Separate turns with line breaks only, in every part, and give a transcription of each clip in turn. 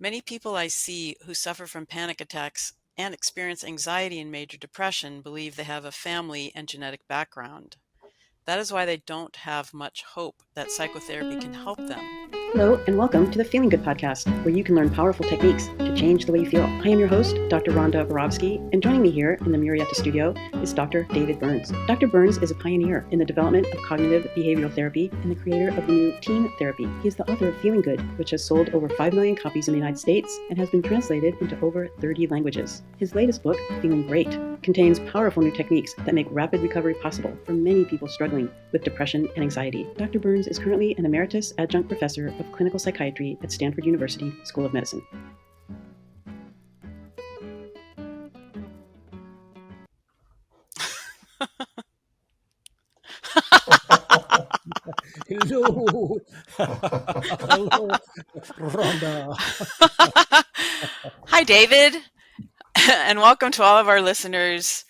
Many people I see who suffer from panic attacks and experience anxiety and major depression believe they have a family and genetic background. That is why they don't have much hope that psychotherapy can help them.
Hello, and welcome to the Feeling Good podcast, where you can learn powerful techniques to change the way you feel. I am your host, Dr. Rhonda Barovsky, and joining me here in the Henryetta studio is Dr. David Burns. Dr. Burns is a pioneer in the development of cognitive behavioral therapy and the creator of the new TEAM therapy. He is the author of Feeling Good, which has sold over 5 million copies in the United States and has been translated into over 30 languages. His latest book, Feeling Great, contains powerful new techniques that make rapid recovery possible for many people struggling with depression and anxiety. Dr. Burns is currently an emeritus adjunct professor of clinical psychiatry at Stanford University School of Medicine.
Hello. Hello, Rhonda.
Hi, David, and welcome to all of our listeners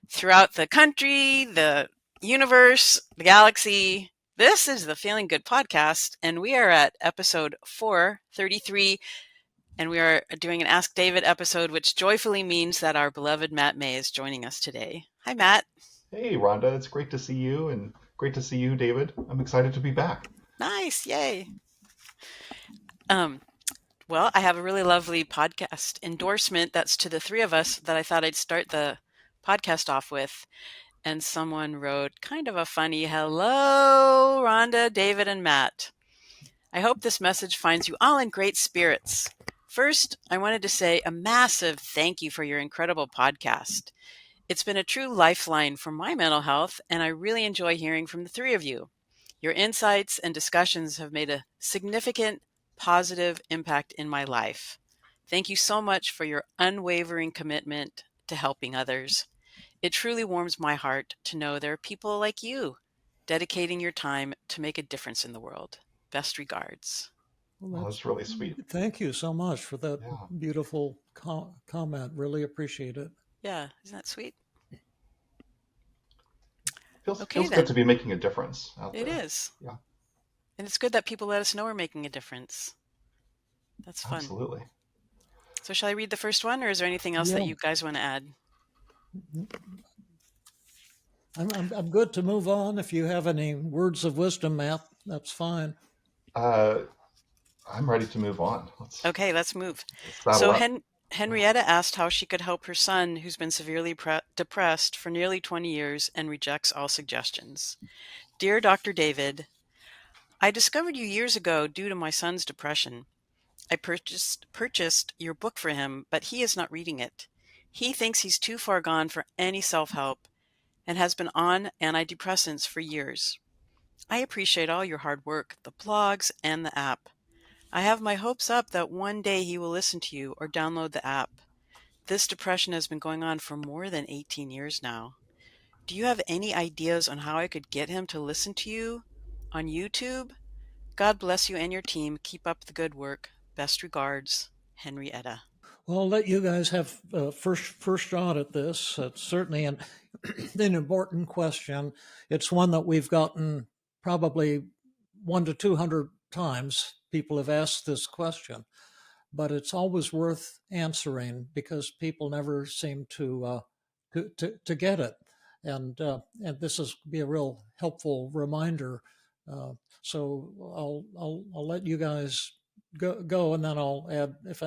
throughout the country, the universe, the galaxy. This is the Feeling Good podcast, and we are at episode 433, and we are doing an Ask David episode, which joyfully means that our beloved Matt May is joining us today. Hi, Matt.
Hey, Rhonda, it's great to see you and great to see you, David. I'm excited to be back.
Nice, yay. Well, I have a really lovely podcast endorsement that's to the three of us that I thought I'd start the podcast off with. And someone wrote kind of a funny, hello, Rhonda, David, and Matt. I hope this message finds you all in great spirits. First, I wanted to say a massive thank you for your incredible podcast. It's been a true lifeline for my mental health, and I really enjoy hearing from the three of you. Your insights and discussions have made a significant positive impact in my life. Thank you so much for your unwavering commitment to helping others. It truly warms my heart to know there are people like you dedicating your time to make a difference in the world. Best regards.
Well, that's really sweet.
Thank you so much for that
Yeah.
beautiful comment. Really appreciate it.
Yeah, isn't that sweet?
Feels
Okay,
good
then.
to be making a difference out
It
there.
is.
Yeah.
And it's good that people let us know we're making a difference. That's fun.
Absolutely.
So shall I read the first one, or is there anything else that
Yeah.
you guys want to add?
I'm good to move on. If you have any words of wisdom, Matt, that's fine.
I'm ready to move on.
Okay, let's move.
Let's
So
saddle up.
Henryetta asked how she could help her son, who's been severely depressed for nearly 20 years and rejects all suggestions. Dear Dr. David, I discovered you years ago due to my son's depression. I purchased your book for him, but he is not reading it. He thinks he's too far gone for any self-help and has been on antidepressants for years. I appreciate all your hard work, the blogs, and the app. I have my hopes up that one day he will listen to you or download the app. This depression has been going on for more than 18 years now. Do you have any ideas on how I could get him to listen to you on YouTube? God bless you and your team. Keep up the good work. Best regards, Henryetta.
Well, I'll let you guys have first shot at this. It's certainly an important question. It's one that we've gotten probably 100 to 200 times. People have asked this question, but it's always worth answering because people never seem to get it, and this is be a real helpful reminder. So I'll let you guys go, and then I'll add if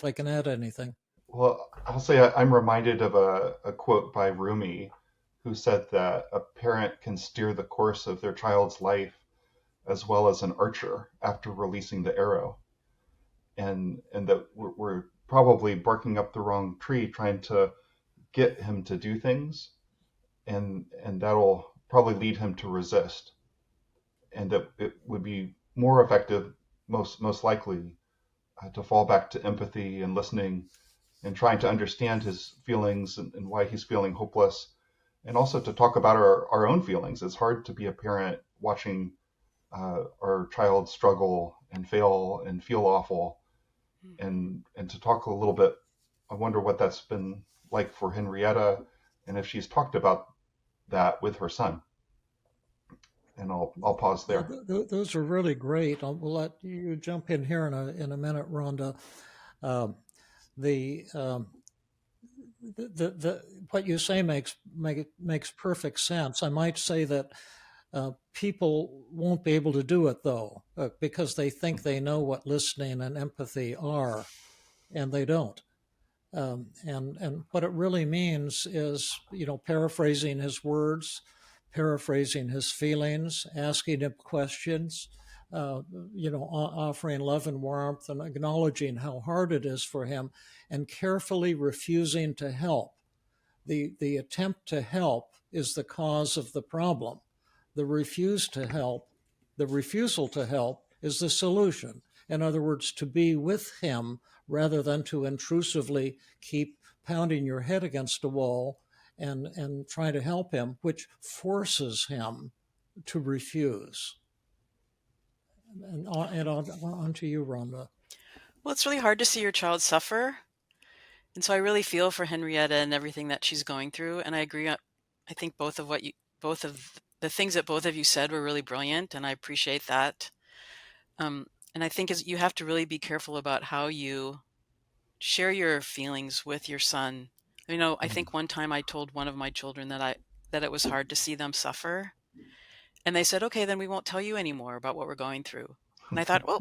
I can add anything.
Well, I'll say I'm reminded of a quote by Roomie, who said that a parent can steer the course of their child's life as well as an archer after releasing the arrow. And that we're probably barking up the wrong tree trying to get him to do things, and that'll probably lead him to resist, and that it would be more effective, most likely, to fall back to empathy and listening and trying to understand his feelings and why he's feeling hopeless, and also to talk about our own feelings. It's hard to be a parent watching our child struggle and fail and feel awful, and to talk a little bit. I wonder what that's been like for Henryetta, and if she's talked about that with her son. And I'll pause
Yeah,
there.
those are really great. We'll let you jump in here in a minute, Rhonda. Um, the, um, the what you say makes perfect sense. I might say that people won't be able to do it though, because they think they know what listening and empathy are, and they don't. And what it really means is, paraphrasing his words, paraphrasing his feelings, asking him questions, uh, offering love and warmth and acknowledging how hard it is for him, and carefully refusing to help. The attempt to help is the cause of the problem. The refuse to help, the refusal to help is the solution. In other words, to be with him rather than to intrusively keep pounding your head against a wall and trying to help him, which forces him to refuse. And on to you, Rhonda.
Well, it's really hard to see your child suffer. And so I really feel for Henryetta and everything that she's going through. And I agree. I think both of the things that both of you said were really brilliant. And I appreciate that. And I think you have to really be careful about how you share your feelings with your son. I think one time I told one of my children that it was hard to see them suffer. And they said, okay, then we won't tell you anymore about what we're going through. And I thought, oh,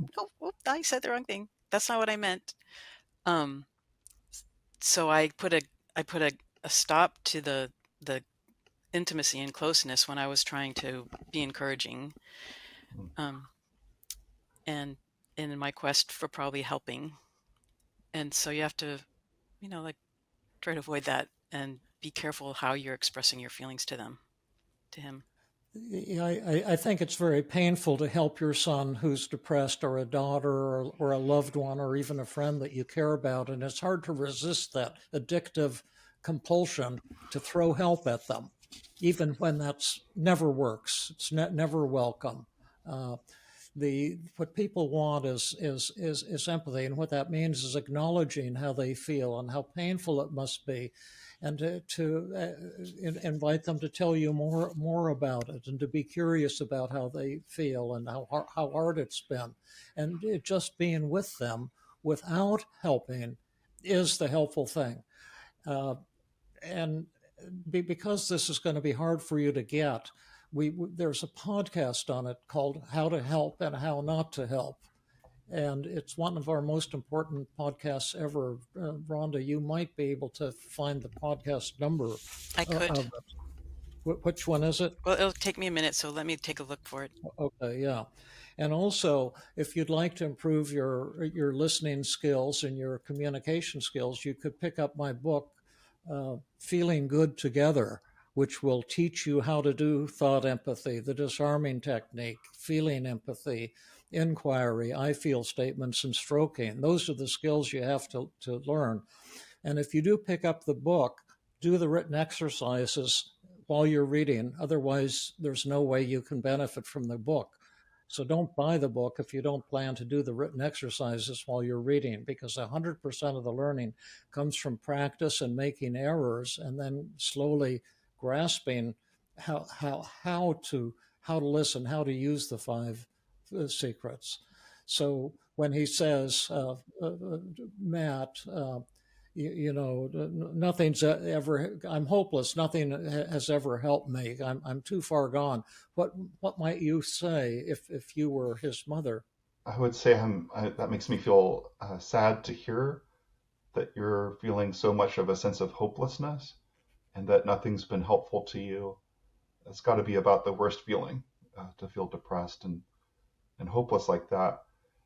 I said the wrong thing. That's not what I meant. Um, so I put a stop to the intimacy and closeness when I was trying to be encouraging, um, and in my quest for probably helping. And so you have to, like try to avoid that and be careful how you're expressing your feelings to him.
Yeah, I think it's very painful to help your son who's depressed, or a daughter, or a loved one, or even a friend that you care about. And it's hard to resist that addictive compulsion to throw help at them, even when that's never works. It's never welcome. Uh, what people want is empathy, and what that means is acknowledging how they feel and how painful it must be, and to invite them to tell you more about it, and to be curious about how they feel and how hard it's been, and just being with them without helping is the helpful thing. And because this is going to be hard for you to get, there's a podcast on it called "How to Help and How Not to Help," and it's one of our most important podcasts ever. Rhonda, you might be able to find the podcast number
I could.
of it. Which one is it?
Well, it'll take me a minute, so let me take a look for it.
Okay, yeah. And also, if you'd like to improve your listening skills and your communication skills, you could pick up my book, Feeling Good Together, which will teach you how to do thought empathy, the disarming technique, feeling empathy, inquiry, I feel statements, and stroking. Those are the skills you have to learn. And if you do pick up the book, do the written exercises while you're reading. Otherwise, there's no way you can benefit from the book. So don't buy the book if you don't plan to do the written exercises while you're reading, because 100% of the learning comes from practice and making errors, and then slowly grasping how to listen, how to use the five secrets. So when he says, Matt, nothing's ever, I'm hopeless, nothing has ever helped me, I'm too far gone, what might you say if you were his mother?
I would say that makes me feel sad to hear that you're feeling so much of a sense of hopelessness and that nothing's been helpful to you. It's got to be about the worst feeling, to feel depressed and hopeless like that.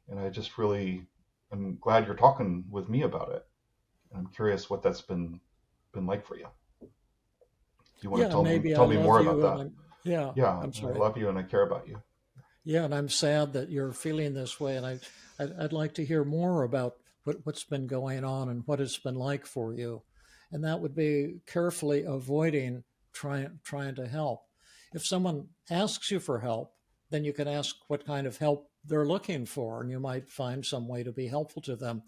And I just really am glad you're talking with me about it. And I'm curious what that's been like for you. Do you want to
Yeah, maybe I
tell me
love
more about
you, and
that?
yeah,
Yeah,
I'm
I
sorry.
love you and I care about you.
Yeah, and I'm sad that you're feeling this way, and I'd like to hear more about what's been going on and what it's been like for you. And that would be carefully avoiding trying to help. If someone asks you for help, then you can ask what kind of help they're looking for, and you might find some way to be helpful to them.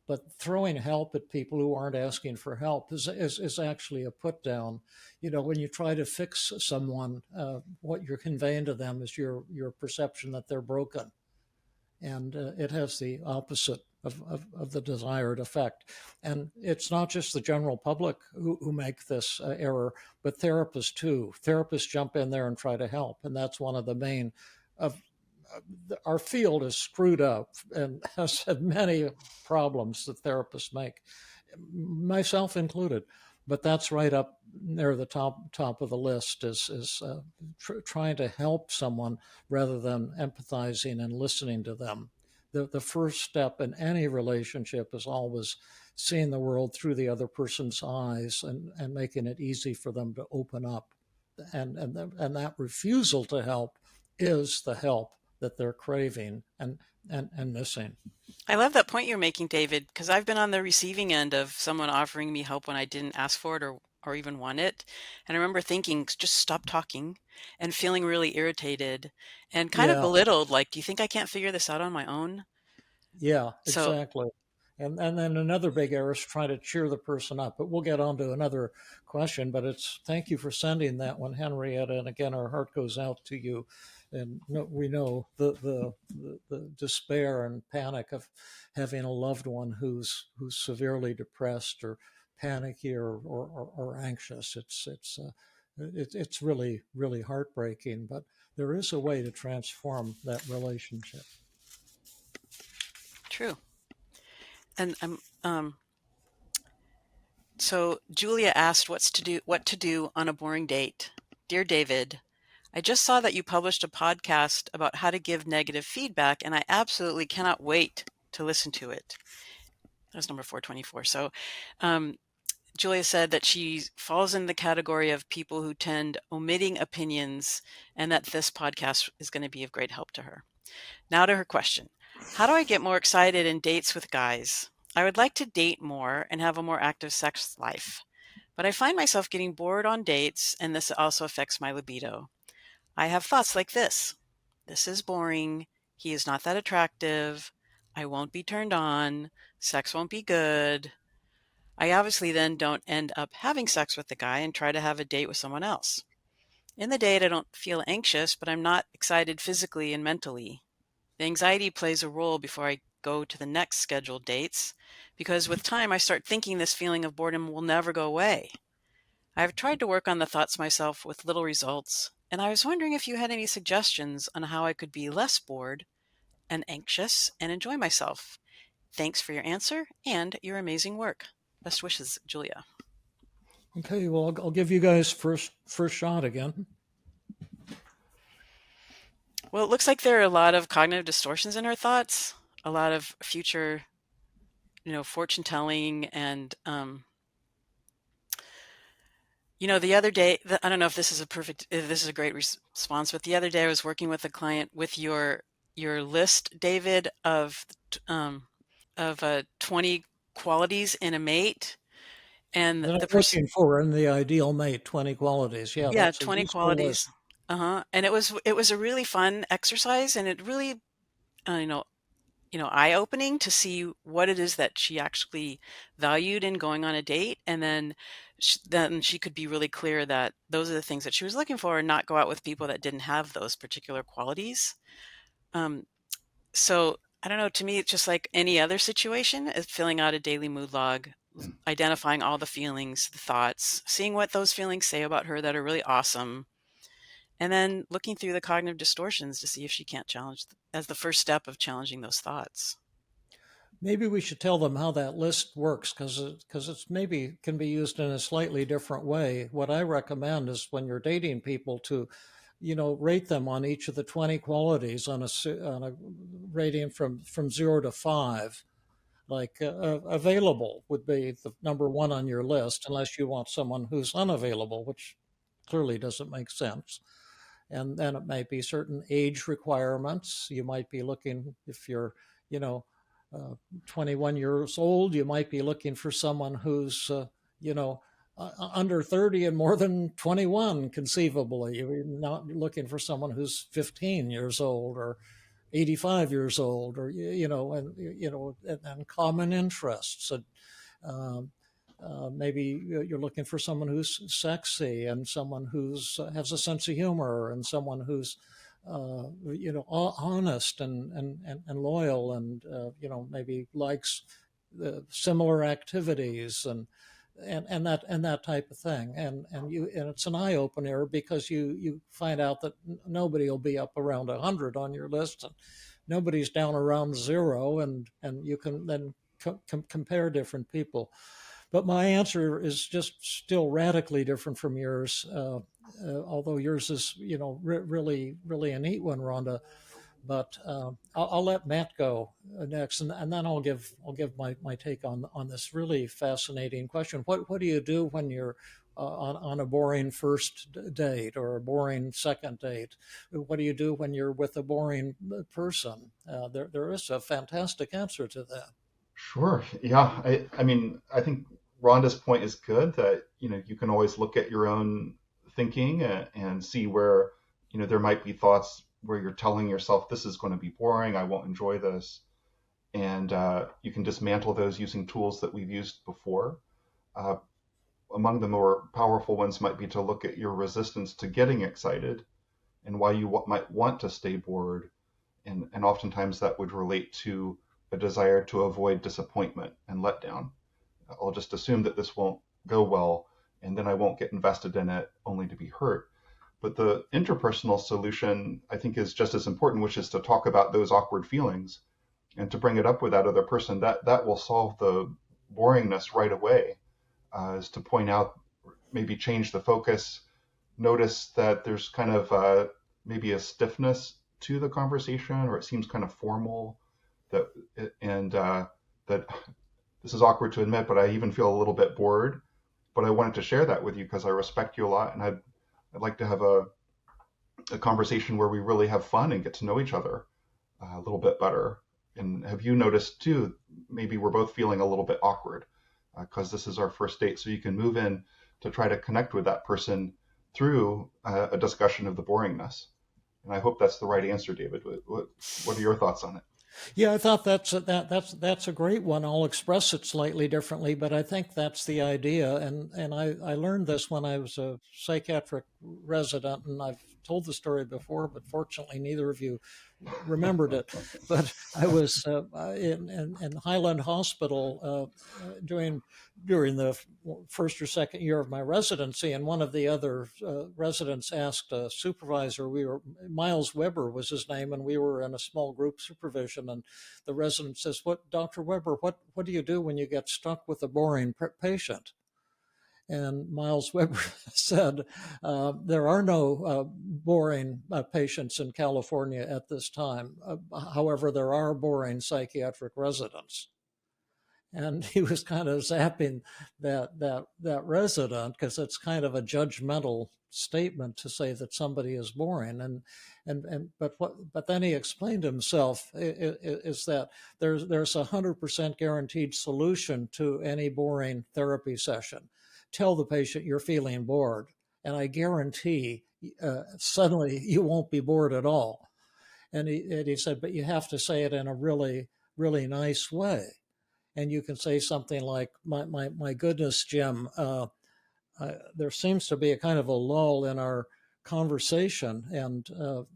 but throwing help at people who aren't asking for help is actually a put down. When you try to fix someone, what you're conveying to them is your perception that they're broken, and it has the opposite of the desired effect. And it's not just the general public who make this error, but therapists too. Therapists jump in there and try to help, and that's one of the main of our field is screwed up and has had many problems that therapists make, myself included. But that's right up near the top of the list is trying to help someone rather than empathizing and listening to them. The first step in any relationship is always seeing the world through the other person's eyes and making it easy for them to open up. And that refusal to help is the help that they're craving and missing.
I love that point you're making, David, because I've been on the receiving end of someone offering me help when I didn't ask for it or even want it. And I remember thinking, just stop talking, and feeling really irritated and kind of
Yeah,
belittled, like, do you think I can't figure this out on my own?
yeah,
So
exactly. And then another big error is trying to cheer the person up. But we'll get on to another question. But thank you for sending that one, Henryetta. And again, our heart goes out to you. And we know the despair and panic of having a loved one who's severely depressed or panicky or anxious. It's really, really heartbreaking. But there is a way to transform that relationship.
true. And so Julia asked what to do on a boring date. Dear David, I just saw that you published a podcast about how to give negative feedback, and I absolutely cannot wait to listen to it. That's number 424. So Julia said that she falls in the category of people who tend omitting opinions, and that this podcast is going to be of great help to her. Now to her question. How do I get more excited in dates with guys? I would like to date more and have a more active sex life, but I find myself getting bored on dates, and this also affects my libido. I have thoughts like this. This is boring. He is not that attractive. I won't be turned on. Sex won't be good. I obviously then don't end up having sex with the guy and try to have a date with someone else. In the date, I don't feel anxious, but I'm not excited physically and mentally. The anxiety plays a role before I go to the next scheduled dates, because with time I start thinking this feeling of boredom will never go away. I've tried to work on the thoughts myself with little results, and I was wondering if you had any suggestions on how I could be less bored and anxious and enjoy myself. Thanks for your answer and your amazing work. Best wishes, Julia.
Okay, well, I'll give you guys first shot again.
Well, it looks like there are a lot of cognitive distortions in her thoughts, a lot of future, fortune telling, and the other day, I don't know if this is a great response, but the other day I was working with a client with your list, David, of 20 qualities in a mate, and
That I'm
the person,
looking for in the ideal mate, 20 qualities. Yeah,
yeah,
that's a
20
useful
qualities.
list.
And it was a really fun exercise, and it really, uh, eye-opening to see what it is that she actually valued in going on a date. And then she could be really clear that those are the things that she was looking for and not go out with people that didn't have those particular qualities. So I don't know, to me, it's just like any other situation, is filling out a daily mood log, identifying all the feelings, the thoughts, seeing what those feelings say about her that are really awesome, and then looking through the cognitive distortions to see if she can't challenge as the first step of challenging those thoughts.
Maybe we should tell them how that list works because it's maybe can be used in a slightly different way. What I recommend is when you're dating people to, rate them on each of the 20 qualities on a rating from 0 to 5. Like available would be the number one on your list, unless you want someone who's unavailable, which clearly doesn't make sense. And then it might be certain age requirements. You might be looking, if you're, you know, 21 years old, you might be looking for someone who's, under 30 and more than 21, conceivably. You're not looking for someone who's 15 years old or 85 years old, or and common interests. And maybe you're looking for someone who's sexy, and someone who's has a sense of humor, and someone who's honest and loyal, and maybe likes similar activities, and that type of thing. And it's an eye opener, because you find out that nobody will be up around 100 on your list, and nobody's down around 0, and you can then compare different people. But my answer is just still radically different from yours, although yours is really a neat one, Rhonda. But I'll let Matt go next, and then I'll give my take on this really fascinating question. What do you do when you're on a boring first date, or a boring second date? What do you do when you're with a boring person? There is a fantastic answer to that.
Sure. Yeah. I mean, I think Rhonda's point is good, that, you can always look at your own thinking and see where, there might be thoughts where you're telling yourself, this is going to be boring, I won't enjoy this. And you can dismantle those using tools that we've used before. Among the more powerful ones might be to look at your resistance to getting excited, and why you might want to stay bored. And oftentimes that would relate to a desire to avoid disappointment and letdown. I'll just assume that this won't go well, and then I won't get invested in it, only to be hurt. But the interpersonal solution, I think, is just as important, which is to talk about those awkward feelings and to bring it up with that other person. That will solve the boringness right away, is to point out, maybe change the focus, notice that there's kind of maybe a stiffness to the conversation, or it seems kind of formal, that this is awkward to admit, but I even feel a little bit bored. But I wanted to share that with you because I respect you a lot, and I'd like to have a conversation where we really have fun and get to know each other a little bit better. And have you noticed too, maybe we're both feeling a little bit awkward because this is our first date, so you can move in to try to connect with that person through a discussion of the boringness. And I hope that's the right answer, David. What are your thoughts on it?
Yeah, I thought that's a great one. I'll express it slightly differently, but I think that's the idea. And I learned this when I was a psychiatric resident, and I've told the story before, but fortunately neither of you remembered it. But I was in Highland Hospital during the first or second year of my residency, and one of the other residents asked a supervisor. Miles Weber was his name, and we were in a small group supervision. And the resident says, "What, Dr. Weber? What do you do when you get stuck with a boring patient?" And Miles Weber said, there are no boring patients in California at this time. However, there are boring psychiatric residents. And he was kind of zapping that resident, because it's kind of a judgmental statement to say that somebody is boring. But then he explained himself is that there's 100% guaranteed solution to any boring therapy session. Tell the patient you're feeling bored, and I guarantee suddenly you won't be bored at all. And he said, but you have to say it in a really, really nice way. And you can say something like, my goodness, Jim, there seems to be a kind of a lull in our conversation, and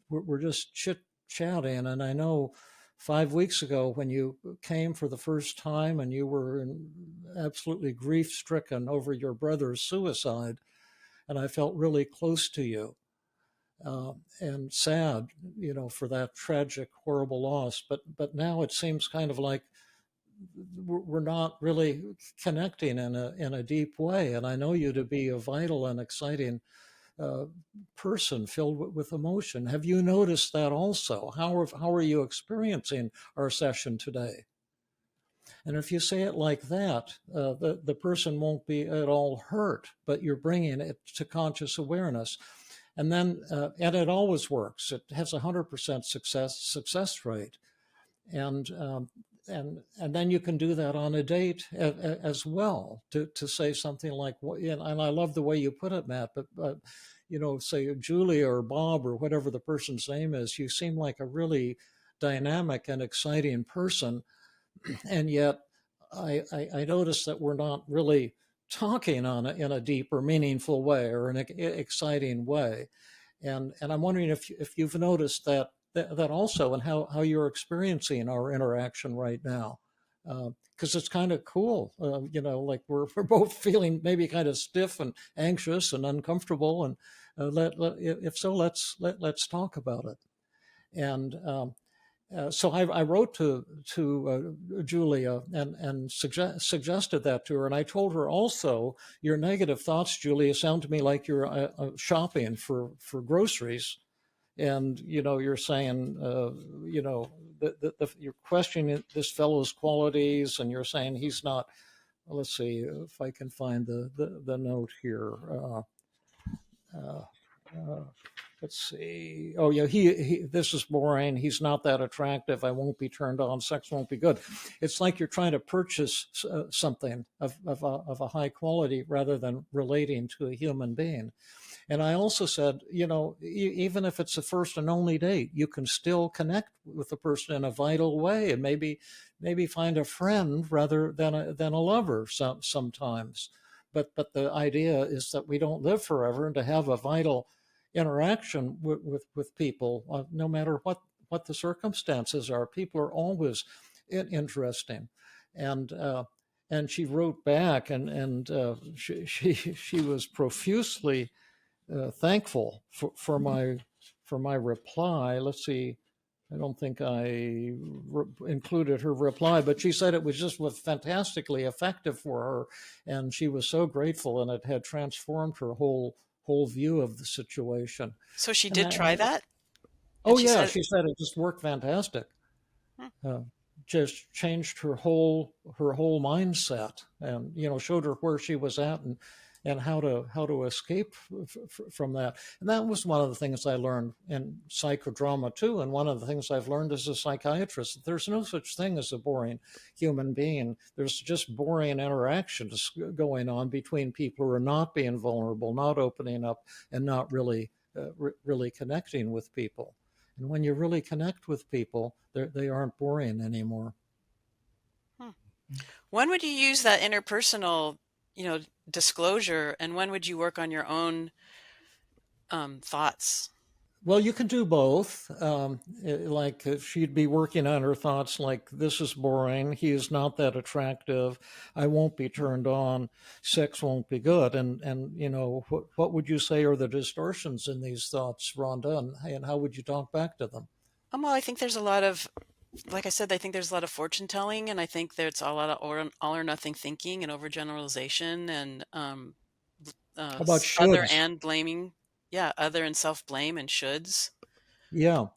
we're just chit-chatting. And I know 5 weeks ago when you came for the first time and you were absolutely grief-stricken over your brother's suicide, and I felt really close to you and sad, for that tragic, horrible loss. But now it seems kind of like we're not really connecting in a deep way. And I know you to be a vital and exciting person filled with emotion. Have you noticed that also? How are you experiencing our session today? And if you say it like that, the person won't be at all hurt, but you're bringing it to conscious awareness. And then, and it always works. It has 100% success rate. And then you can do that on a date as well, to say something like, and I love the way you put it, Matt, but say Julia or Bob or whatever the person's name is, you seem like a really dynamic and exciting person. And yet I noticed that we're not really talking in a deep or meaningful way or an exciting way. And I'm wondering if you've noticed that also, and how you're experiencing our interaction right now. Because it's kind of cool, like we're both feeling maybe kind of stiff and anxious and uncomfortable, and if so, let's talk about it. And so I wrote to Julia and suggested that to her, and I told her also, your negative thoughts, Julia, sound to me like you're shopping for groceries, and you're saying you're questioning this fellow's qualities, and you're saying he's not. Let's see if I can find the note here. Uh, uh, let's see. Oh yeah, he. This is boring. He's not that attractive. I won't be turned on. Sex won't be good. It's like you're trying to purchase something of a high quality rather than relating to a human being. And I also said, even if it's a first and only date, you can still connect with the person in a vital way, and maybe find a friend rather than a lover sometimes. But the idea is that we don't live forever, and to have a vital interaction with people, no matter what the circumstances are, people are always interesting. And she wrote back, and she was profusely thankful for my reply. Let's see. I don't think I included her reply, but she said it was fantastically effective for her, and she was so grateful, and it had transformed her whole view of the situation.
So she did try that?
Oh yeah, she said it just worked fantastic.
Hmm.
Just changed her whole mindset, and showed her where she was at, and how to escape from that. And that was one of the things I learned in psychodrama too. And one of the things I've learned as a psychiatrist, there's no such thing as a boring human being. There's just boring interactions going on between people who are not being vulnerable, not opening up, and not really connecting with people. And when you really connect with people, they aren't boring anymore.
When would you use that interpersonal, disclosure, and when would you work on your own thoughts?
Well, you can do both. Like she'd be working on her thoughts like, this is boring, he is not that attractive, I won't be turned on, sex won't be good. And what would you say are the distortions in these thoughts, Rhonda, and how would you talk back to them?
Well, I think there's a lot of, like I said, I think there's a lot of fortune telling, and I think there's a lot of all or nothing thinking and overgeneralization, and
How about
other
shoulds?
and blaming. Yeah, other and self-blame and shoulds.
Yeah.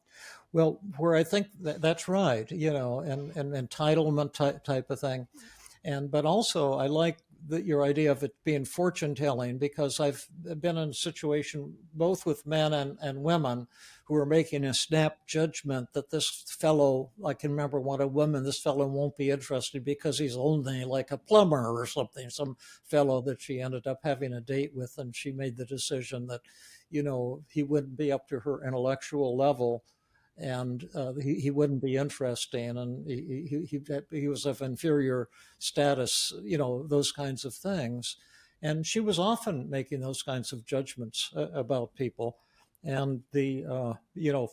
Well, where I think that's right, and entitlement type of thing. But also I like your idea of it being fortune telling, because I've been in a situation both with men and women who are making a snap judgment that this fellow, I can remember one a woman, this fellow won't be interested because he's only like a plumber or something, some fellow that she ended up having a date with, and she made the decision that, he wouldn't be up to her intellectual level, and he wouldn't be interesting, and he was of inferior status, those kinds of things. And she was often making those kinds of judgments about people. And the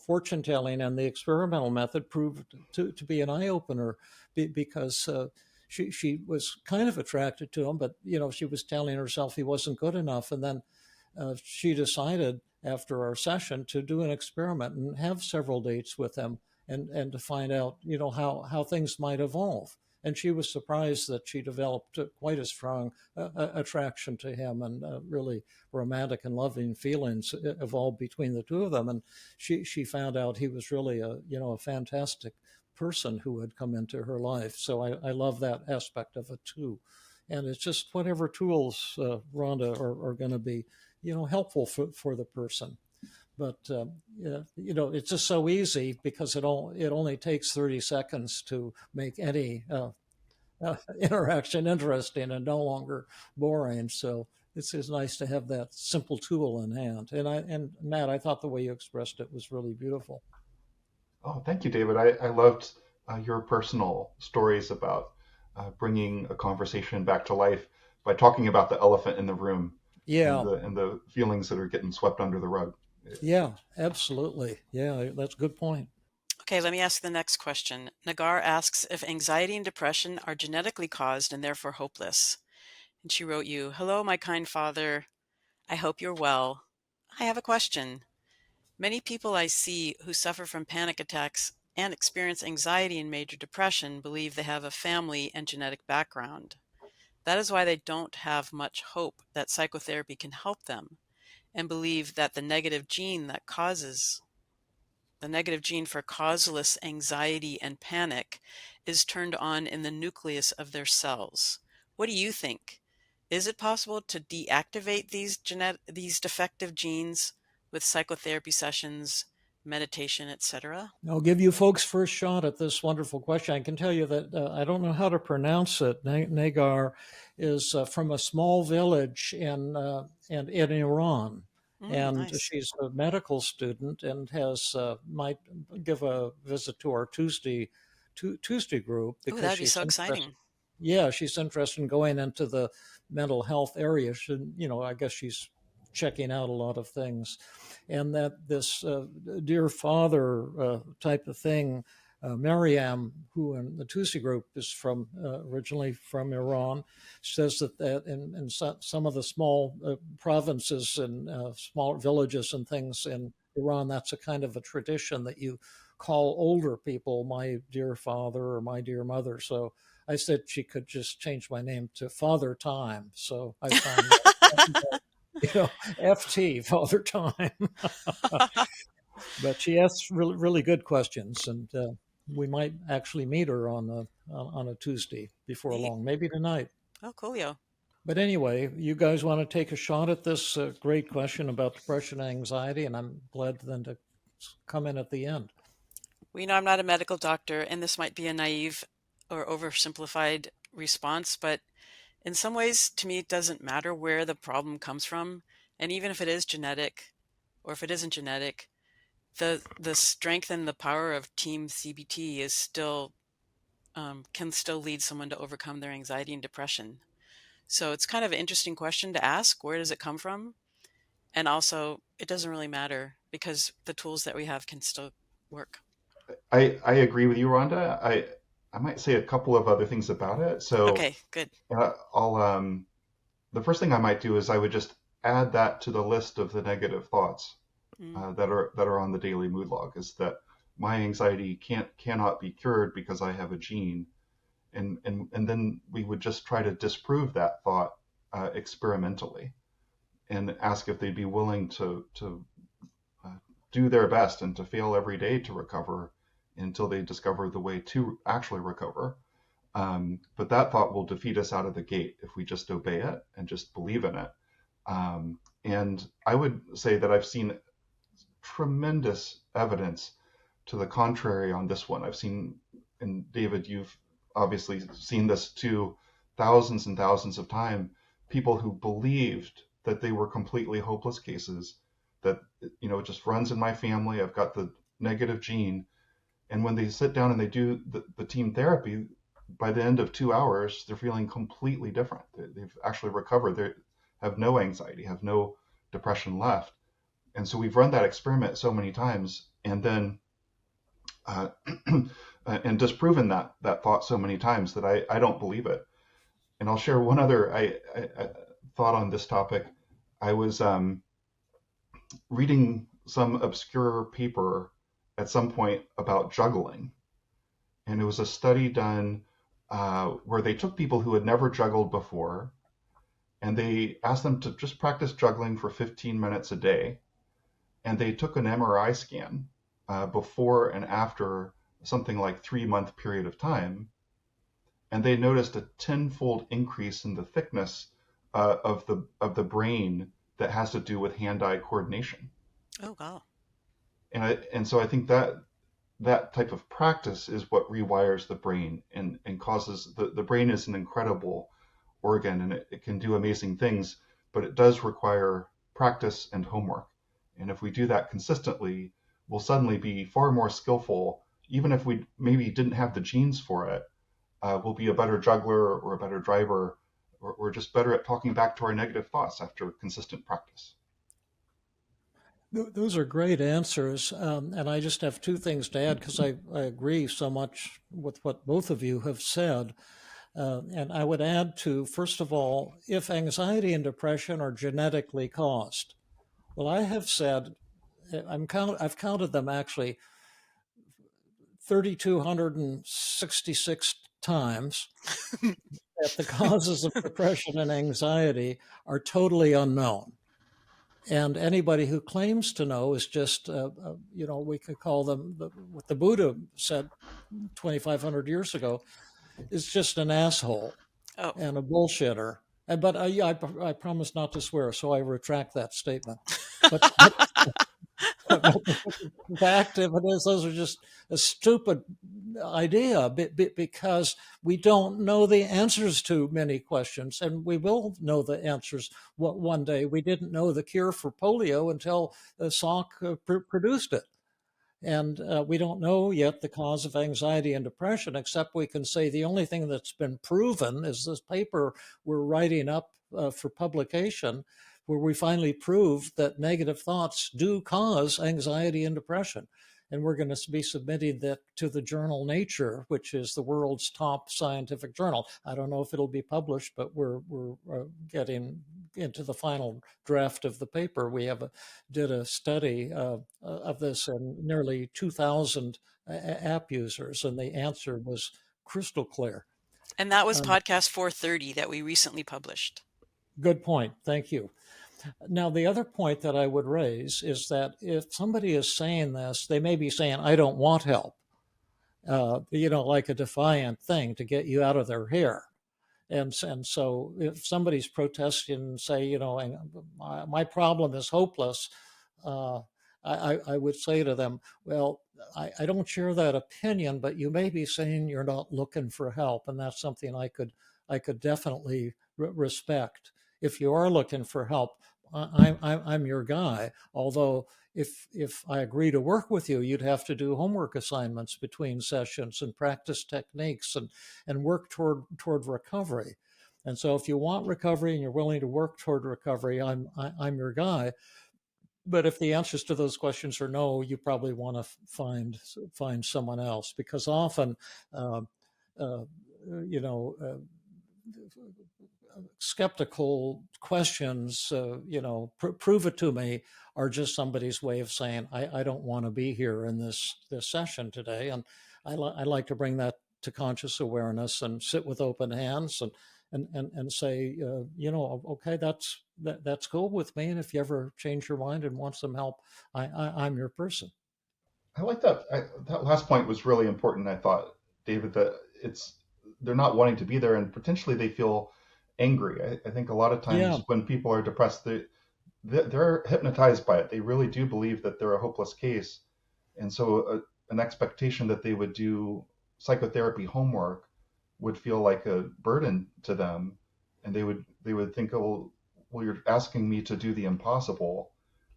fortune telling and the experimental method proved to be an eye opener, because she was kind of attracted to him, but she was telling herself he wasn't good enough. And then she decided after our session to do an experiment and have several dates with him, and to find out, how things might evolve. And she was surprised that she developed quite a strong attraction to him, and really romantic and loving feelings evolved between the two of them. And she found out he was really a fantastic person who had come into her life. So I love that aspect of it too. And it's just whatever tools, Rhonda, are going to be, helpful for the person. But it's just so easy, because it only takes 30 seconds to make any interaction interesting and no longer boring. So it's nice to have that simple tool in hand. And Matt, I thought the way you expressed it was really beautiful.
Oh, thank you, David. I loved your personal stories about bringing a conversation back to life by talking about the elephant in the room
Yeah,
and the feelings that are getting swept under the rug.
yeah, absolutely. Yeah, that's a good point.
Okay, let me ask the next question. Nagar asks if anxiety and depression are genetically caused and therefore hopeless. And she wrote you, "Hello, my kind father. I hope you're well. I have a question. Many people I see who suffer from panic attacks and experience anxiety and major depression believe they have a family and genetic background. That is why they don't have much hope that psychotherapy can help them and believe that the negative gene for causeless anxiety and panic is turned on in the nucleus of their cells. What do you think? Is it possible to deactivate these defective genes with psychotherapy sessions, meditation, etc.?"
I'll give you folks first shot at this wonderful question. I can tell you that I don't know how to pronounce it. Nagar is from a small village in Iran, and
Nice.
she's a medical student and has might give a visit to our Tuesday group
Oh,
because
that would be
she's
so
interested.
exciting.
Yeah, she's interested in going into the mental health area. I guess she's checking out a lot of things, and that this dear father type of thing, Mariam, who in the Tusi group is from originally from Iran, says that in some of the small provinces and small villages and things in Iran, that's a kind of a tradition that you call older people my dear father or my dear mother. So I said she could just change my name to Father Time. So I found FT, Father Time. But she asks really, really good questions, and we might actually meet her on a Tuesday before
Neat.
long, maybe tonight.
Oh, coolio.
But anyway, you guys want to take a shot at this great question about depression and anxiety, and I'm glad then to come in at the end.
We know I'm not a medical doctor, and this might be a naive or oversimplified response, but in some ways, to me, it doesn't matter where the problem comes from. And even if it is genetic, or if it isn't genetic, the strength and the power of Team CBT is still can still lead someone to overcome their anxiety and depression. So it's kind of an interesting question to ask. Where does it come from? And also, it doesn't really matter because the tools that we have can still work.
I agree with you, Rhonda. I might say a couple of other things about it. So
Okay, good.
I'll the first thing I might do is I would just add that to the list of the negative thoughts
Mm.
that are on the daily mood log. Is that my anxiety cannot be cured because I have a gene, and then we would just try to disprove that thought experimentally and ask if they'd be willing to do their best and to fail every day to recover until they discover the way to actually recover. But that thought will defeat us out of the gate if we just obey it and just believe in it. And I would say that I've seen tremendous evidence to the contrary on this one. I've seen, and David, you've obviously seen this too, thousands and thousands of times, people who believed that they were completely hopeless cases, that, it just runs in my family. I've got the negative gene. And when they sit down and they do the team therapy, by the end of 2 hours, they're feeling completely different. They've actually recovered. They have no anxiety, have no depression left. And so we've run that experiment so many times, and then uh, and disproven that thought so many times that I don't believe it. And I'll share one other I thought on this topic. I was reading some obscure paper at some point about juggling, and it was a study done where they took people who had never juggled before, and they asked them to just practice juggling for 15 minutes a day, and they took an MRI scan before and after something like 3 month period of time, and they noticed a tenfold increase in the thickness of the brain that has to do with hand-eye coordination.
Oh, wow.
And so I think that type of practice is what rewires the brain and causes the brain is an incredible organ, and it can do amazing things, but it does require practice and homework. And if we do that consistently, will suddenly be far more skillful, even if we maybe didn't have the genes for it. We'll be a better juggler or a better driver, or just better at talking back to our negative thoughts after consistent practice.
Those are great answers. And I just have two things to add because I agree so much with what both of you have said. And I would add to, first of all, if anxiety and depression are genetically caused, well, I have said, I've counted them actually 3,266 times that the causes of depression and anxiety are totally unknown. And anybody who claims to know is just, we could call them what the Buddha said 2,500 years ago is just an asshole
Oh.
and a bullshitter. But I promise not to swear, so I retract that statement. But the fact of it is, those are just a stupid idea because we don't know the answers to many questions, and we will know the answers one day. We didn't know the cure for polio until Salk produced it. And we don't know yet the cause of anxiety and depression, except we can say the only thing that's been proven is this paper we're writing up for publication, where we finally proved that negative thoughts do cause anxiety and depression. And we're going to be submitting that to the journal Nature, which is the world's top scientific journal. I don't know if it'll be published, but we're getting into the final draft of the paper. We did a study of this in nearly 2,000 app users, and the answer was crystal clear.
And that was podcast 430 that we recently published.
Good point. Thank you. Now, the other point that I would raise is that if somebody is saying this, they may be saying, I don't want help, like a defiant thing to get you out of their hair. And so if somebody's protesting, say, my problem is hopeless, I would say to them, well, I don't share that opinion, but you may be saying you're not looking for help. And that's something I could definitely respect. If you are looking for help, I'm your guy. Although if I agree to work with you, you'd have to do homework assignments between sessions and practice techniques and work toward recovery. And so if you want recovery and you're willing to work toward recovery, I'm your guy. But if the answers to those questions are no, you probably want to find someone else, because often, skeptical questions, prove it to me, are just somebody's way of saying, I don't want to be here in this session today. And I like to bring that to conscious awareness and sit with open hands and say, okay, that's cool with me. And if you ever change your mind and want some help, I'm your person.
I like that. That last point was really important. I thought, David, that they're not wanting to be there, and potentially they feel angry. I think a lot of times when people are depressed, they're hypnotized by it. They really do believe that they're a hopeless case, and so an expectation that they would do psychotherapy homework would feel like a burden to them, and they would think, oh, well, you're asking me to do the impossible,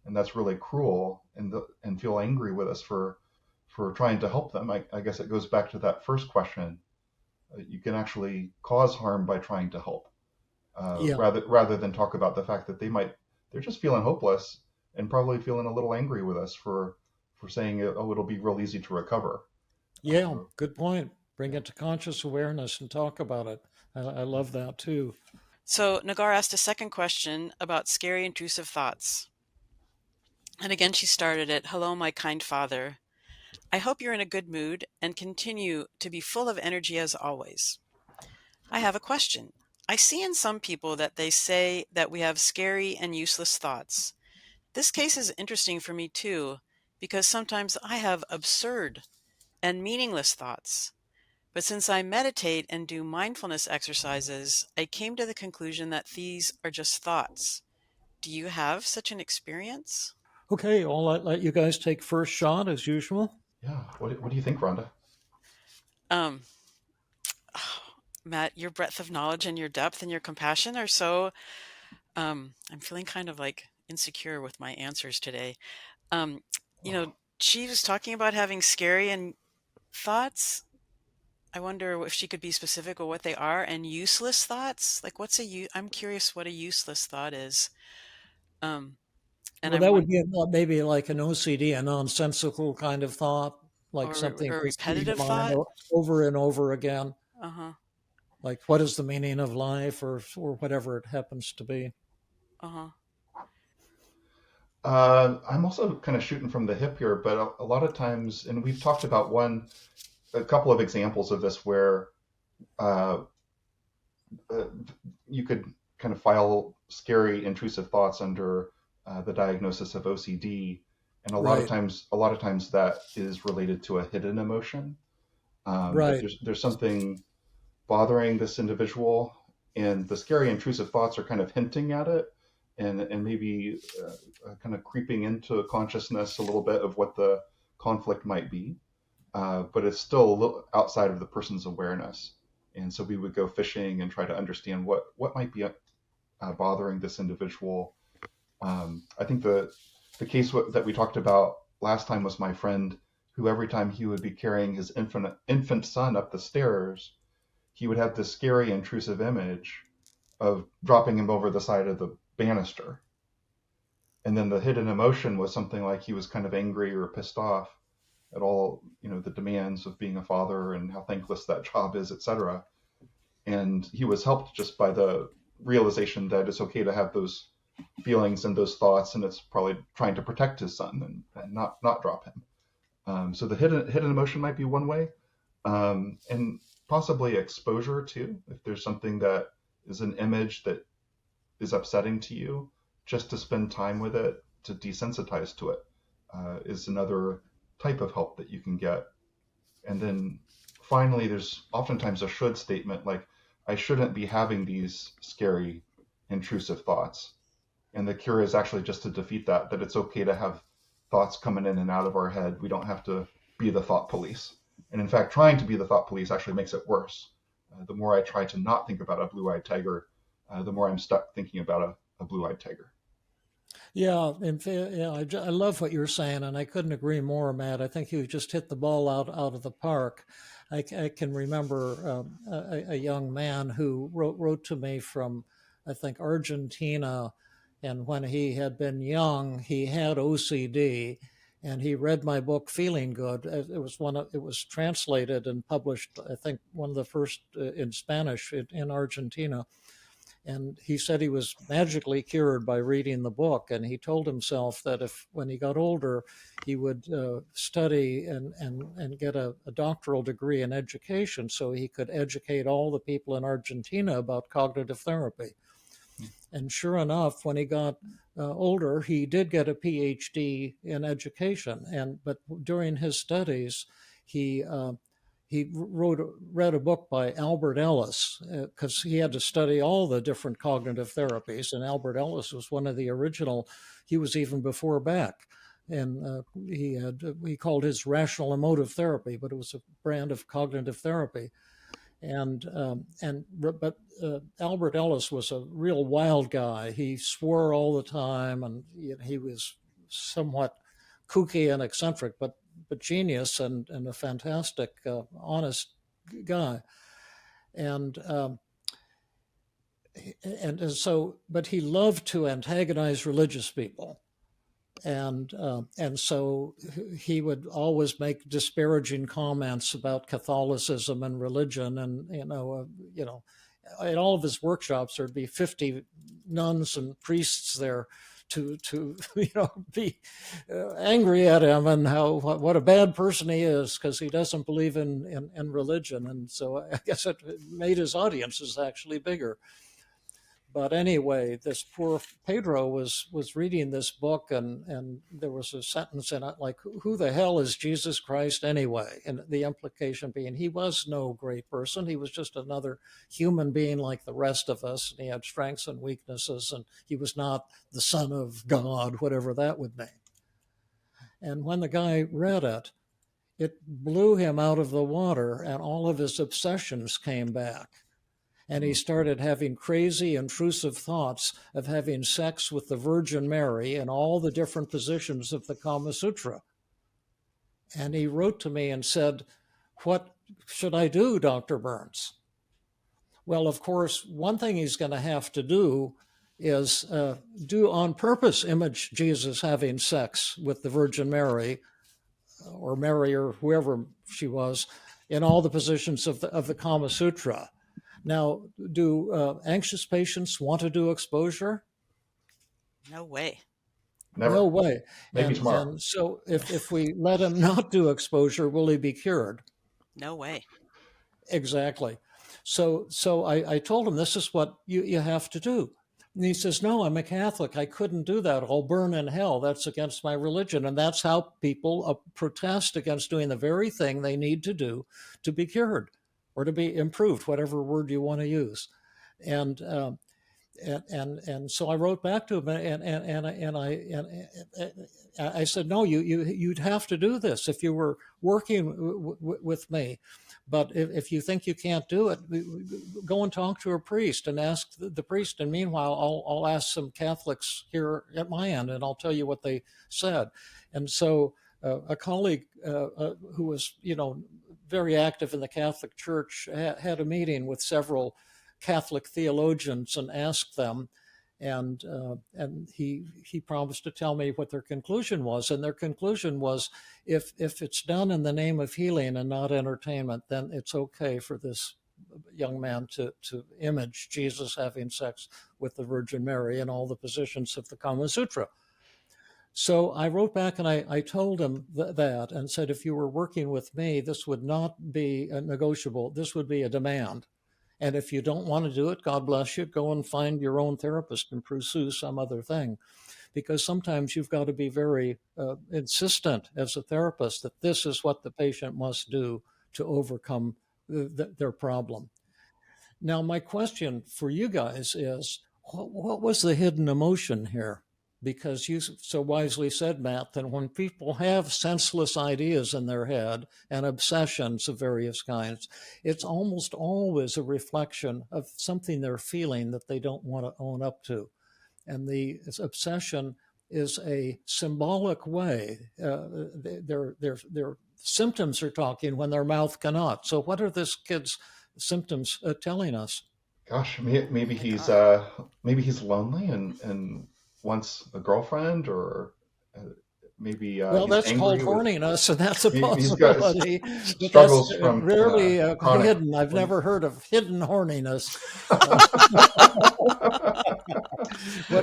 and that's really cruel, and feel angry with us for trying to help them. I guess it goes back to that first question. You can actually cause harm by trying to help, rather than talk about the fact that they're just feeling hopeless and probably feeling a little angry with us for saying, oh, it'll be real easy to recover.
Yeah, good point. Bring it to conscious awareness and talk about it. I love that too.
So Nagar asked a second question about scary intrusive thoughts. And again, she started it, hello, my kind father. I hope you're in a good mood and continue to be full of energy as always. I have a question. I see in some people that they say that we have scary and useless thoughts. This case is interesting for me too, because sometimes I have absurd and meaningless thoughts. But since I meditate and do mindfulness exercises, I came to the conclusion that these are just thoughts. Do you have such an experience?
Okay, I'll let you guys take first shot as usual.
Yeah. What do you think, Rhonda?
Matt, your breadth of knowledge and your depth and your compassion are so, I'm feeling kind of like insecure with my answers today. she was talking about having scary and thoughts. I wonder if she could be specific with what they are, and useless thoughts. Like, I'm curious what a useless thought is. Um, and
Well,
I'm
that
one
would be maybe like an OCD, a nonsensical kind of thought, like
or
something
a
just in your
repetitive
mind
thought.
over and over again.
Uh-huh.
Like, what is the meaning of life, or whatever it happens to be.
Uh-huh.
I'm also kind of shooting from the hip here, but a lot of times, and we've talked about a couple of examples of this where uh, uh, you could kind of file scary, intrusive thoughts under the diagnosis of OCD, and
Right,
a lot of times that is related to a hidden emotion. That
right,
there's something bothering this individual, and the scary, intrusive thoughts are kind of hinting at it, and maybe kind of creeping into consciousness a little bit of what the conflict might be, but it's still a little outside of the person's awareness. And so we would go fishing and try to understand what might be bothering this individual. I think the case that we talked about last time was my friend who every time he would be carrying his infant son up the stairs, he would have this scary intrusive image of dropping him over the side of the banister. And then the hidden emotion was something like he was kind of angry or pissed off at all, the demands of being a father and how thankless that job is, etc. And he was helped just by the realization that it's okay to have those feelings and those thoughts, and it's probably trying to protect his son and not drop him. So the hidden emotion might be one way, and possibly exposure too. If there's something that is an image that is upsetting to you, just to spend time with it, to desensitize to it, is another type of help that you can get. And then finally, there's oftentimes a should statement like, I shouldn't be having these scary, intrusive thoughts. And the cure is actually just to defeat that it's okay to have thoughts coming in and out of our head. We don't have to be the thought police. And in fact, trying to be the thought police actually makes it worse. The more I try to not think about a blue-eyed tiger, the more I'm stuck thinking about a blue-eyed tiger.
yeah. Yeah, I love what you're saying, and I couldn't agree more, Matt. I think you just hit the ball out of the park. I can remember a young man who wrote to me from, I think, Argentina, and when he had been young, he had OCD, and he read my book Feeling Good. It was translated and published, I think, one of the first in Spanish in Argentina. And he said he was magically cured by reading the book. And he told himself that if, when he got older, he would study and get a doctoral degree in education so he could educate all the people in Argentina about cognitive therapy. And sure enough, when he got older, he did get a PhD in education. But during his studies, he read a book by Albert Ellis because he had to study all the different cognitive therapies, and Albert Ellis was one of the original. He was even before Beck, and he called his rational emotive therapy, but it was a brand of cognitive therapy. But Albert Ellis was a real wild guy. He swore all the time, and he was somewhat kooky and eccentric, but genius and a fantastic, honest guy. And but he loved to antagonize religious people, and so he would always make disparaging comments about Catholicism and religion, and at all of his workshops there'd be 50 nuns and priests there to be angry at him and what a bad person he is because he doesn't believe in religion, and so I guess it made his audiences actually bigger. But anyway, this poor Pedro was reading this book, and there was a sentence in it like, "Who the hell is Jesus Christ anyway?" And the implication being he was no great person. He was just another human being like the rest of us, and he had strengths and weaknesses, and he was not the Son of God, whatever that would mean. And when the guy read it, it blew him out of the water, and all of his obsessions came back. And he started having crazy, intrusive thoughts of having sex with the Virgin Mary in all the different positions of the Kama Sutra. And he wrote to me and said, "What should I do, Dr. Burns?" Well, of course, one thing he's going to have to do is do on purpose image Jesus having sex with the Virgin Mary, or Mary, or whoever she was, in all the positions of the Kama Sutra. Now, do anxious patients want to do exposure?
No way.
Never.
No way.
Maybe tomorrow.
And so if we let him not do exposure, will he be cured?
No way.
Exactly. So I told him, this is what you have to do. And he says, "No, I'm a Catholic. I couldn't do that. I'll burn in hell. That's against my religion." And that's how people protest against doing the very thing they need to do to be cured or to be improved, whatever word you want to use. And so I wrote back to him, and I said, "No, you'd have to do this if you were working with me. But if you think you can't do it, go and talk to a priest and ask the priest. And meanwhile, I'll ask some Catholics here at my end, and I'll tell you what they said." And so a colleague who was, very active in the Catholic Church had a meeting with several Catholic theologians and asked them, and he promised to tell me what their conclusion was. And their conclusion was, if it's done in the name of healing and not entertainment, then it's okay for this young man to image Jesus having sex with the Virgin Mary in all the positions of the Kama Sutra. So I wrote back and I told him that and said, if you were working with me, this would not be negotiable. This would be a demand. And if you don't want to do it, God bless you, go and find your own therapist and pursue some other thing. Because sometimes you've got to be very insistent as a therapist that this is what the patient must do to overcome their problem. Now, my question for you guys is, what was the hidden emotion here? Because you so wisely said, Matt, that when people have senseless ideas in their head and obsessions of various kinds, it's almost always a reflection of something they're feeling that they don't want to own up to. And the obsession is a symbolic way. Their symptoms are talking when their mouth cannot. So what are this kid's symptoms telling us?
Gosh, maybe he's lonely and wants a girlfriend, or maybe
well,
he's
that's called
angry
horniness, and that's a
he's got
possibility.
struggles
That's
from
rarely
chronic.
hidden. I've never heard of hidden horniness.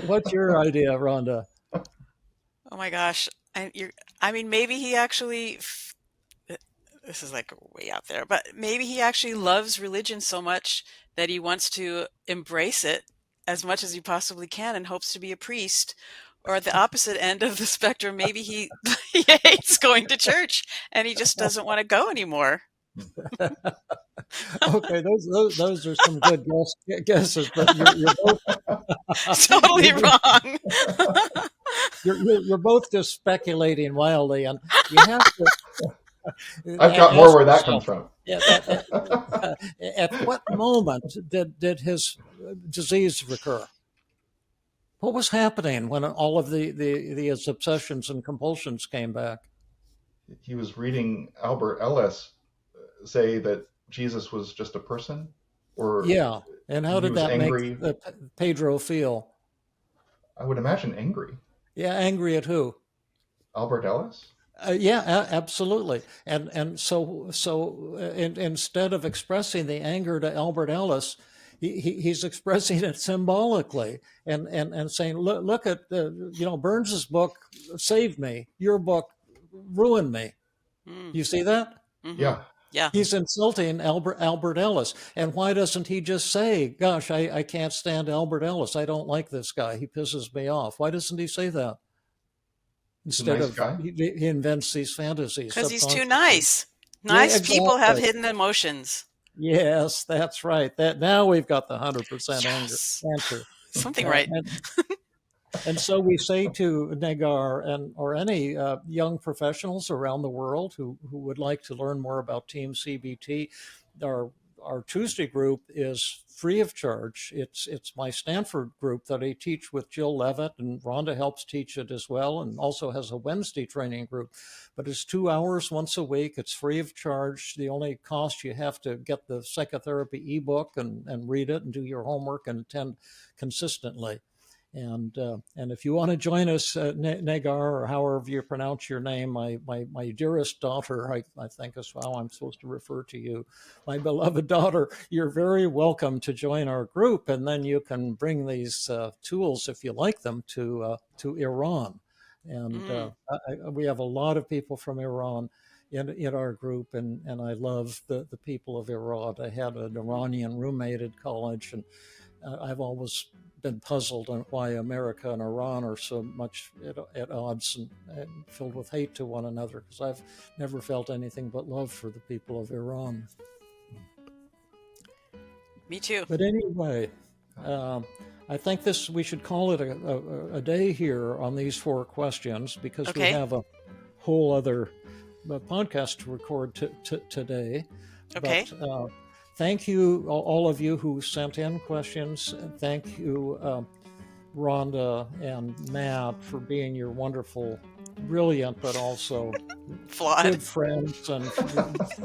What's your idea, Rhonda?
Oh my gosh. Maybe he actually, this is like way out there, but maybe he actually loves religion so much that he wants to embrace it as much as he possibly can and hopes to be a priest. Or at the opposite end of the spectrum, maybe he hates going to church and he just doesn't want to go anymore.
Okay, those are some good guesses, but you're both
totally wrong.
You're both just speculating wildly, and you have to.
I've got more where that comes from.
At what moment did his disease recur? What was happening when all of his obsessions and compulsions came back?
He was reading Albert Ellis say that Jesus was just a person, or
yeah, and how did that make Pedro feel?
I would imagine angry.
Yeah, angry at who?
Albert Ellis.
Yeah, absolutely. And so instead of expressing the anger to Albert Ellis, he's expressing it symbolically and saying, look at Burns's book saved me. Your book ruined me. You see that?
Mm-hmm.
Yeah.
He's insulting Albert Ellis. And why doesn't he just say, gosh, I can't stand Albert Ellis. I don't like this guy. He pisses me off. Why doesn't he say that? Instead of he invents these fantasies.
Because he's too nice. Nice people have hidden emotions.
Yes, that's right. Now we've got the 100% answer.
Something right.
And so we say to Nagar or any young professionals around the world who would like to learn more about TEAM-CBT, our our Tuesday group is free of charge. It's my Stanford group that I teach with Jill Levitt, and Rhonda helps teach it as well, and also has a Wednesday training group. But it's 2 hours once a week. It's free of charge. The only cost, you have to get the psychotherapy ebook and read it and do your homework and attend consistently. And if you want to join us, Nagar, or however you pronounce your name, my dearest daughter, I think is how I'm supposed to refer to you, my beloved daughter, you're very welcome to join our group, and then you can bring these tools, if you like them, to Iran. And we have a lot of people from Iran in our group, and I love the people of Iran. I had an Iranian roommate at college, and I've always been puzzled on why America and Iran are so much at odds and filled with hate to one another, because I've never felt anything but love for the people of Iran.
Me too.
But anyway, I think we should call it a day here on these 4 questions, because we have a whole other podcast to record today.
Okay.
But, thank you, all of you who sent in questions. Thank you, Rhonda and Matt, for being your wonderful, brilliant, but also
flawed
good friends and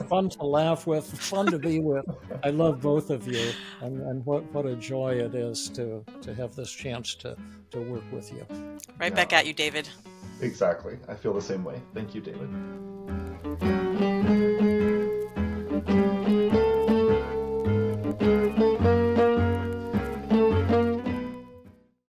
fun to laugh with, fun to be with. I love both of you, and what a joy it is to have this chance to work with you.
Right back at you, David.
Exactly. I feel the same way. Thank you, David.